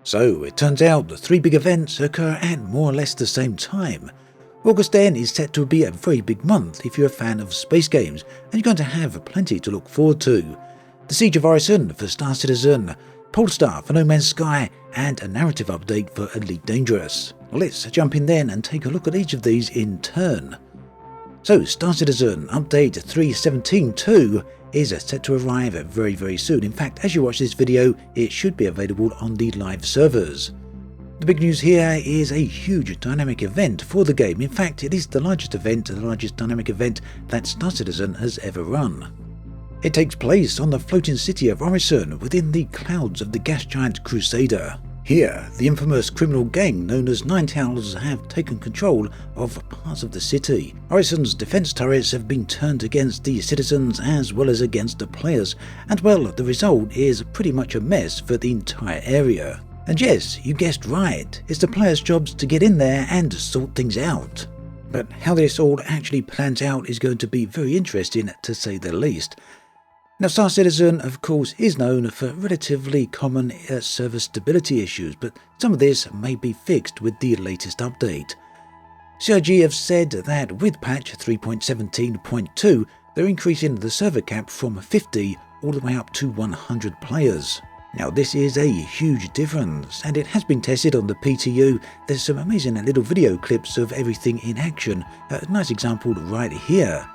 So it turns out the three big events occur at more or less the same time. August then is set to be a very big month if you're a fan of space games, and you're going to have plenty to look forward to. The Siege of Orison for Star Citizen, Polestar for No Man's Sky, and a narrative update for Elite Dangerous. Let's jump in then and take a look at each of these in turn. So Star Citizen Update 3.17.2 is set to arrive very soon. In fact, as you watch this video, it should be available on the live servers. The big news here is a huge dynamic event for the game. In fact, it is the largest dynamic event that Star Citizen has ever run. It takes place on the floating city of Orison within the clouds of the gas giant Crusader. Here, the infamous criminal gang known as Ninetales have taken control of parts of the city. Orison's defense turrets have been turned against the citizens as well as against the players, and well, the result is pretty much a mess for the entire area. And yes, you guessed right, it's the players' jobs to get in there and sort things out. But how this all actually plans out is going to be very interesting, to say the least. Now, Star Citizen, of course, is known for relatively common server stability issues, but some of this may be fixed with the latest update. CIG have said that with patch 3.17.2, they're increasing the server cap from 50 all the way up to 100 players. Now, this is a huge difference, and it has been tested on the PTU. There's some amazing little video clips of everything in action, a nice example right here.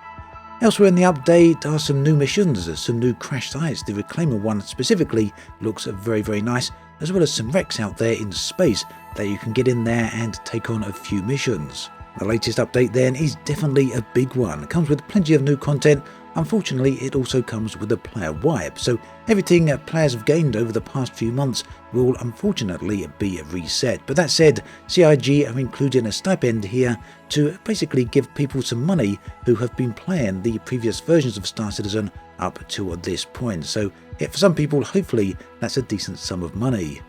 Elsewhere in the update are some new missions, some new crash sites. The Reclaimer one specifically looks very nice, as well as some wrecks out there in space that you can get in there and take on a few missions. The latest update then is definitely a big one. It comes with plenty of new content. Unfortunately, it also comes with a player wipe, so everything players have gained over the past few months will unfortunately be reset. But that said, CIG are including a stipend here to basically give people some money who have been playing the previous versions of Star Citizen up to this point. So for some people, hopefully that's a decent sum of money.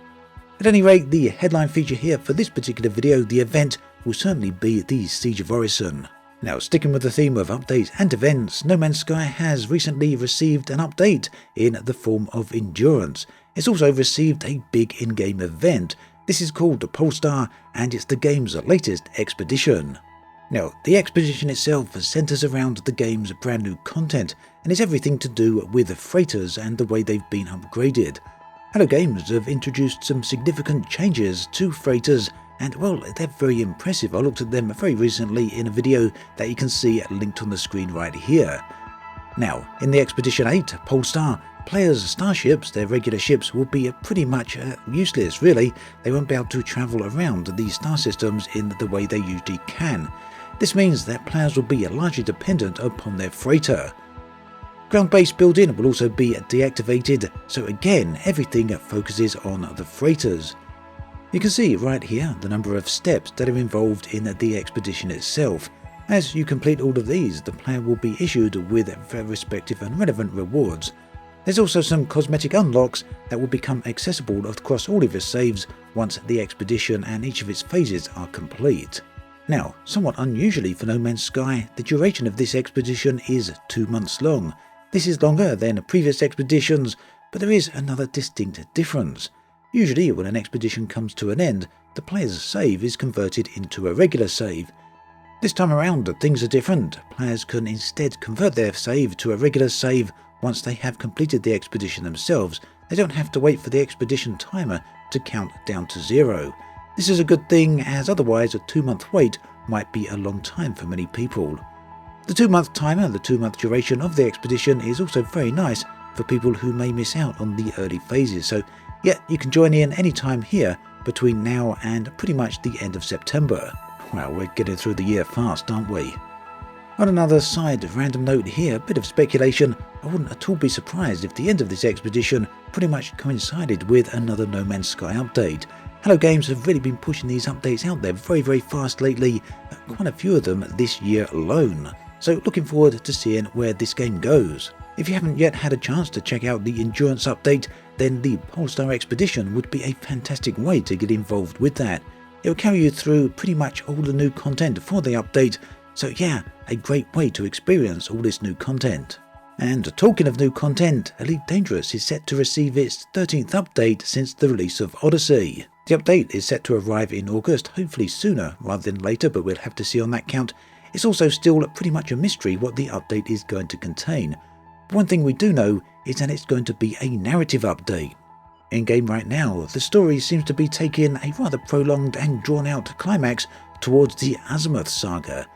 At any rate, the headline feature here for this particular video, the event, will certainly be the Siege of Orison. Now, sticking with the theme of updates and events, No Man's Sky has recently received an update in the form of Endurance. It's also received a big in-game event. This is called the Polestar, and it's the game's latest expedition. Now, the expedition itself centers around the game's brand new content, and is everything to do with the freighters and the way they've been upgraded. Hello Games have introduced some significant changes to freighters, and well, they're very impressive. I looked at them very recently in a video that you can see linked on the screen right here. Now, in the Expedition 8 Polestar, players' starships, their regular ships, will be pretty much useless really. They won't be able to travel around these star systems in the way they usually can. This means that players will be largely dependent upon their freighter. Ground-based building will also be deactivated, so again, everything focuses on the freighters. You can see right here the number of steps that are involved in the expedition itself. As you complete all of these, the player will be issued with their respective and relevant rewards. There's also some cosmetic unlocks that will become accessible across all of your saves once the expedition and each of its phases are complete. Now, somewhat unusually for No Man's Sky, the duration of this expedition is 2 months long. This is longer than previous expeditions, but there is another distinct difference. Usually when an expedition comes to an end, the player's save is converted into a regular save. This time around, things are different. Players can instead convert their save to a regular save once they have completed the expedition themselves. They don't have to wait for the expedition timer to count down to 0. This is a good thing, as otherwise a 2-month wait might be a long time for many people. The 2-month timer, the 2-month duration of the expedition, is also very nice for people who may miss out on the early phases, so yeah, you can join in anytime here between now and pretty much the end of September. Wow, we're getting through the year fast, aren't we? On another side random note here, a bit of speculation, I wouldn't at all be surprised if the end of this expedition pretty much coincided with another No Man's Sky update. Hello Games have really been pushing these updates out there very fast lately, quite a few of them this year alone. So looking forward to seeing where this game goes. If you haven't yet had a chance to check out the Endurance update, then the Polestar Expedition would be a fantastic way to get involved with that. It will carry you through pretty much all the new content for the update, so yeah, a great way to experience all this new content. And talking of new content, Elite Dangerous is set to receive its 13th update since the release of Odyssey. The update is set to arrive in August, hopefully sooner rather than later, but we'll have to see on that count. It's also still pretty much a mystery what the update is going to contain. But one thing we do know is that it's going to be a narrative update. In-game right now, the story seems to be taking a rather prolonged and drawn-out climax towards the Azimuth saga.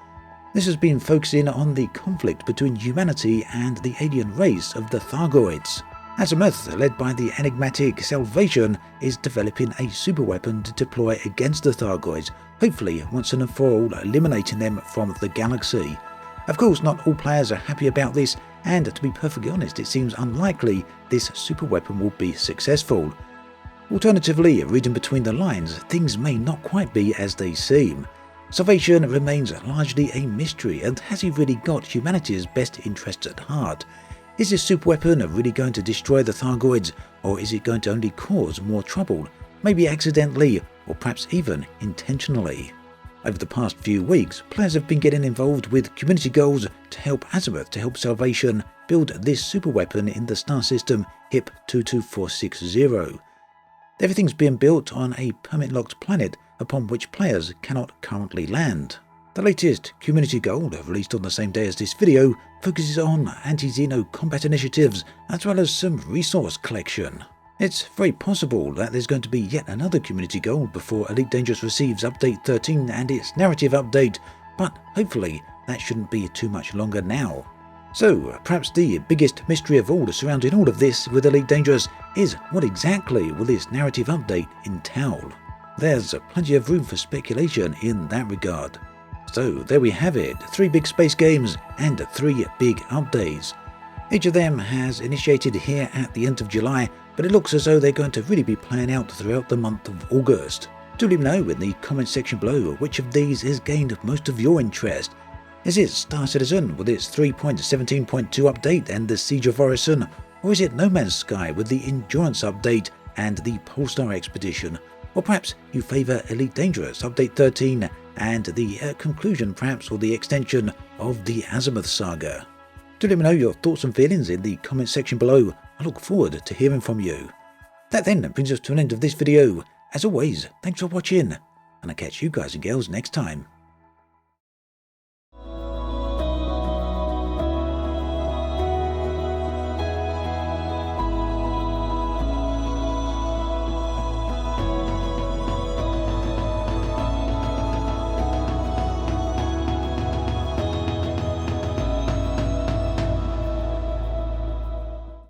This has been focusing on the conflict between humanity and the alien race of the Thargoids. Azimuth, led by the enigmatic Salvation, is developing a superweapon to deploy against the Thargoids, hopefully once and for all eliminating them from the galaxy. Of course, not all players are happy about this, and to be perfectly honest, it seems unlikely this superweapon will be successful. Alternatively, reading between the lines, things may not quite be as they seem. Salvation remains largely a mystery, and has he really got humanity's best interests at heart? Is this superweapon really going to destroy the Thargoids, or is it going to only cause more trouble, maybe accidentally, or perhaps even intentionally? Over the past few weeks, players have been getting involved with community goals to help Azimuth to help Salvation build this superweapon in the star system HIP 22460. Everything's being built on a permit-locked planet upon which players cannot currently land. The latest community goal, released on the same day as this video, focuses on anti-Xeno combat initiatives as well as some resource collection. It's very possible that there's going to be yet another community goal before Elite Dangerous receives Update 13 and its narrative update, but hopefully that shouldn't be too much longer now. So, perhaps the biggest mystery of all surrounding all of this with Elite Dangerous is what exactly will this narrative update entail? There's plenty of room for speculation in that regard. So there we have it, 3 big space games and 3 big updates. Each of them has initiated here at the end of July, but it looks as though they're going to really be playing out throughout the month of August. Do let me know in the comment section below which of these has gained most of your interest. Is it Star Citizen with its 3.17.2 update and the Siege of Orison, or is it No Man's Sky with the Endurance update and the Polestar expedition? Or perhaps you favour Elite Dangerous Update 13 and the conclusion perhaps or the extension of the Azimuth saga? Do let me know your thoughts and feelings in the comment section below. I look forward to hearing from you. That then brings us to an end of this video. As always, thanks for watching, and I'll catch you guys and girls next time.